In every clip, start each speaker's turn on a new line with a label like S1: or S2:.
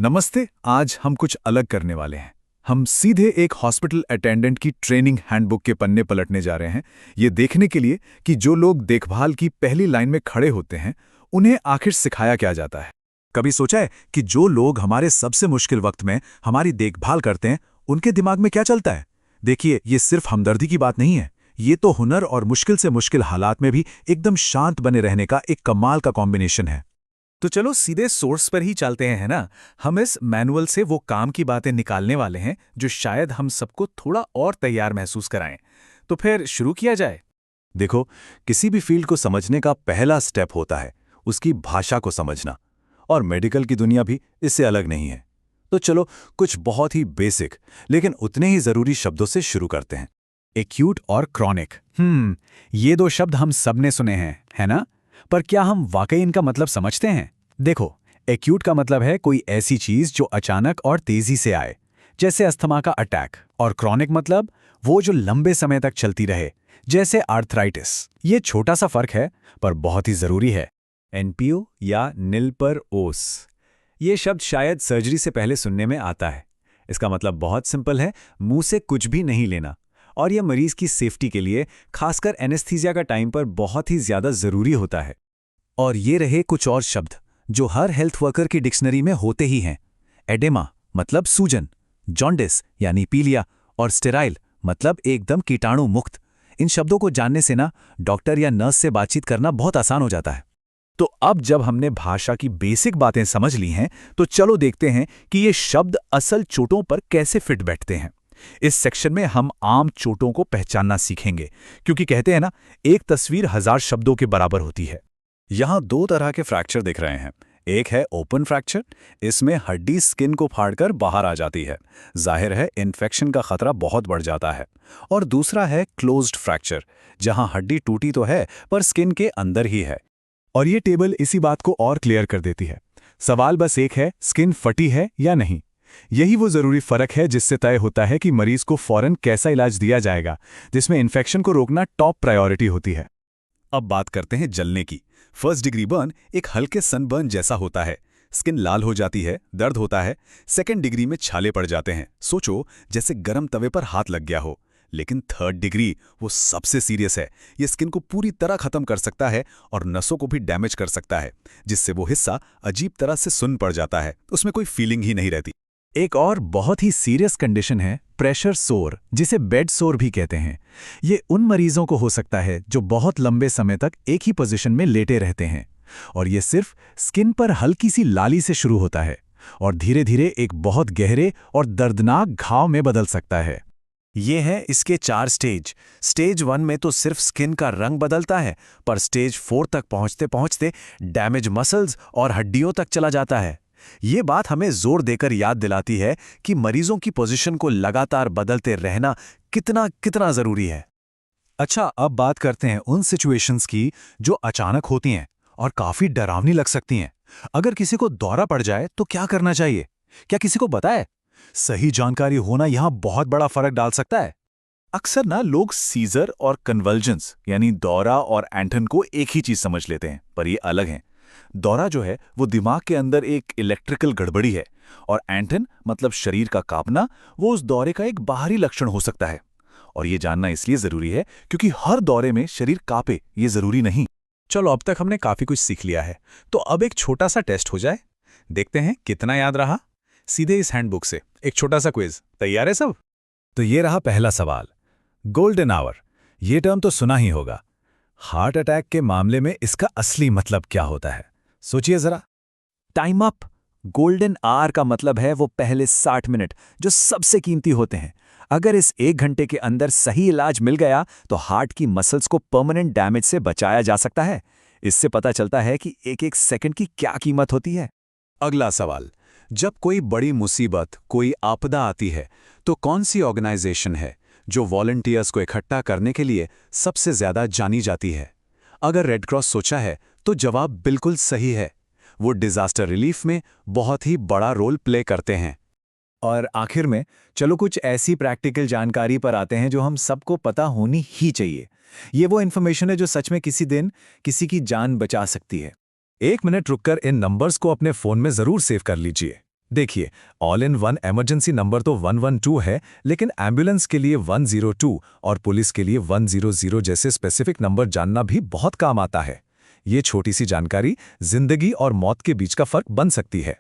S1: नमस्ते। आज हम कुछ अलग करने वाले हैं। हम सीधे एक हॉस्पिटल अटेंडेंट की ट्रेनिंग हैंडबुक के पन्ने पलटने जा रहे हैं, ये देखने के लिए कि जो लोग देखभाल की पहली लाइन में खड़े होते हैं उन्हें आखिर सिखाया क्या जाता है।
S2: कभी सोचा है कि जो लोग हमारे सबसे मुश्किल वक्त में हमारी देखभाल करते हैं उनके दिमाग में क्या चलता है? देखिए, ये सिर्फ हमदर्दी की बात नहीं है, ये तो हुनर और मुश्किल से मुश्किल हालात में भी एकदम शांत बने रहने का एक कमाल का कॉम्बिनेशन है।
S1: तो चलो सीधे सोर्स पर ही चलते हैं, है ना। हम इस मैनुअल से वो काम की बातें निकालने वाले हैं जो शायद हम सबको थोड़ा और तैयार महसूस कराएं। तो फिर शुरू किया जाए।
S2: देखो, किसी भी फील्ड को समझने का पहला स्टेप होता है उसकी भाषा को समझना, और मेडिकल की दुनिया भी इससे अलग नहीं है। तो चलो कुछ बहुत ही बेसिक लेकिन उतने ही जरूरी शब्दों से शुरू करते हैं।
S1: एक्यूट और क्रॉनिक। ये दो शब्द हम सब ने सुने हैं, है ना। पर क्या हम वाकई इनका मतलब समझते हैं? देखो, एक्यूट का मतलब है कोई ऐसी चीज जो अचानक और तेजी से आए, जैसे अस्थमा का अटैक। और क्रॉनिक मतलब वो जो लंबे समय तक चलती रहे, जैसे आर्थराइटिस। ये छोटा सा फर्क है पर बहुत ही जरूरी है। एनपीओ या नील पर ओस, ये शब्द शायद सर्जरी से पहले सुनने में आता है। इसका मतलब बहुत सिंपल है, मुंह से कुछ भी नहीं लेना। और यह मरीज की सेफ्टी के लिए, खासकर एनेस्थीसिया का टाइम पर बहुत ही ज्यादा जरूरी होता है।
S2: और ये रहे कुछ और शब्द जो हर हेल्थ वर्कर की डिक्शनरी में होते ही हैं। एडेमा मतलब सूजन, जॉन्डिस यानी पीलिया, और स्टेराइल मतलब एकदम कीटाणु मुक्त। इन शब्दों को जानने से ना डॉक्टर या नर्स से बातचीत करना बहुत आसान हो जाता है।
S1: तो अब जब हमने भाषा की बेसिक बातें समझ ली हैं, तो चलो देखते हैं कि ये शब्द असल चोटों पर कैसे फिट बैठते हैं। इस सेक्शन में हम आम चोटों को पहचानना सीखेंगे, क्योंकि कहते हैं ना, एक तस्वीर 1000 शब्दों के बराबर होती है।
S2: यहाँ दो तरह के फ्रैक्चर दिख रहे हैं। एक है ओपन फ्रैक्चर, इसमें हड्डी स्किन को फाड़कर बाहर आ जाती है, जाहिर है इन्फेक्शन का खतरा बहुत बढ़ जाता है। और दूसरा है क्लोज्ड फ्रैक्चर, जहाँ हड्डी टूटी तो है पर स्किन के अंदर ही है।
S1: और ये टेबल इसी बात को और क्लियर कर देती है। सवाल बस एक है, स्किन फटी है या नहीं। यही वो जरूरी फर्क है जिससे तय होता है कि मरीज को फौरन कैसा इलाज दिया जाएगा, जिसमें इन्फेक्शन को रोकना टॉप प्रायोरिटी होती है।
S2: अब बात करते हैं जलने की। फर्स्ट डिग्री बर्न एक हल्के सनबर्न जैसा होता है, स्किन लाल हो जाती है, दर्द होता है। सेकेंड डिग्री में छाले पड़ जाते हैं, सोचो जैसे गर्म तवे पर हाथ लग गया हो। लेकिन थर्ड डिग्री वो सबसे सीरियस है, ये स्किन को पूरी तरह खत्म कर सकता है और नसों को भी डैमेज कर सकता है, जिससे वो हिस्सा अजीब तरह से सुन्न पड़ जाता है, उसमें कोई फीलिंग ही नहीं रहती।
S1: एक और बहुत ही सीरियस कंडीशन है प्रेशर सोर, जिसे बेड सोर भी कहते हैं। ये उन मरीजों को हो सकता है जो बहुत लंबे समय तक एक ही पोजीशन में लेटे रहते हैं, और ये सिर्फ स्किन पर हल्की सी लाली से शुरू होता है और धीरे धीरे एक बहुत गहरे और दर्दनाक घाव में बदल सकता है।
S2: ये हैं इसके 4 स्टेज। स्टेज 1 में तो सिर्फ स्किन का रंग बदलता है, पर स्टेज 4 तक पहुंचते पहुंचते डैमेज मसल्स और हड्डियों तक चला जाता है। ये बात हमें जोर देकर याद दिलाती है कि मरीजों की पोजीशन को लगातार बदलते रहना कितना कितना जरूरी है।
S1: अच्छा, अब बात करते हैं उन सिचुएशंस की जो अचानक होती हैं और काफी डरावनी लग सकती हैं। अगर किसी को दौरा पड़ जाए तो क्या करना चाहिए? क्या किसी को बताए? सही जानकारी होना यहाँ बहुत बड़ा फर्क डाल सकता है। अक्सर ना लोग सीजर और कन्वल्जन्स यानी दौरा और एंटन को एक ही चीज समझ लेते हैं, पर ये अलग हैं। दौरा जो है वो दिमाग के अंदर एक इलेक्ट्रिकल गड़बड़ी है, और एंटन मतलब शरीर का कांपना, वो उस दौरे का एक बाहरी लक्षण हो सकता है। और ये जानना इसलिए जरूरी है क्योंकि हर दौरे में शरीर कांपे ये जरूरी नहीं। चलो, अब तक हमने काफी कुछ सीख लिया है, तो अब एक छोटा सा टेस्ट हो जाए। देखते हैं कितना याद रहा। सीधे इस हैंडबुक से एक छोटा सा क्विज। तैयार है सब? तो ये रहा पहला सवाल। गोल्डन आवर, ये टर्म तो सुना ही होगा। हार्ट अटैक के मामले में इसका असली मतलब क्या होता है? सोचिए जरा।
S2: Time up. गोल्डन आवर का मतलब है वो पहले 60 मिनट जो सबसे कीमती होते हैं। अगर इस 1 घंटे के अंदर सही इलाज मिल गया तो हार्ट की मसल्स को परमानेंट डैमेज से बचाया जा सकता है। इससे पता चलता है कि एक एक सेकंड की क्या कीमत होती है।
S1: अगला सवाल। जब कोई बड़ी मुसीबत, कोई आपदा आती है, तो कौन सी ऑर्गेनाइजेशन है जो वॉलंटियर्स को इकट्ठा करने के लिए सबसे ज्यादा जानी जाती है? अगर रेड क्रॉस सोचा है तो जवाब बिल्कुल सही है। वो डिजास्टर रिलीफ में बहुत ही बड़ा रोल प्ले करते हैं। और आखिर में चलो कुछ ऐसी प्रैक्टिकल जानकारी पर आते हैं जो हम सबको पता होनी ही चाहिए। ये वो इन्फॉर्मेशन है जो सच में किसी दिन किसी की जान बचा सकती है। 1 मिनट रुककर इन नंबर्स को अपने फोन में जरूर सेव कर लीजिए। देखिए, all in one emergency number तो 112 है, लेकिन एम्बुलेंस के लिए 102 और पुलिस के लिए 100 जैसे स्पेसिफिक नंबर जानना भी बहुत काम आता है। ये छोटी सी जानकारी जिंदगी और मौत के बीच का फर्क बन सकती है।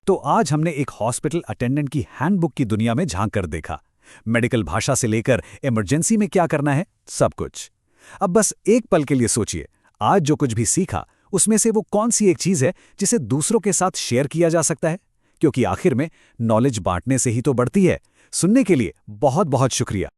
S2: तो आज हमने एक हॉस्पिटल अटेंडेंट की हैंडबुक की दुनिया में झांक कर देखा। मेडिकल भाषा से लेकर इमरजेंसी में क्या करना है, सब कुछ। अब बस एक पल के लिए सोचिए, आज जो कुछ भी सीखा उसमें से वो कौन सी एक चीज है जिसे दूसरों के साथ शेयर किया जा सकता है? क्योंकि आखिर में नॉलेज बांटने से ही तो बढ़ती है। सुनने के लिए बहुत बहुत शुक्रिया।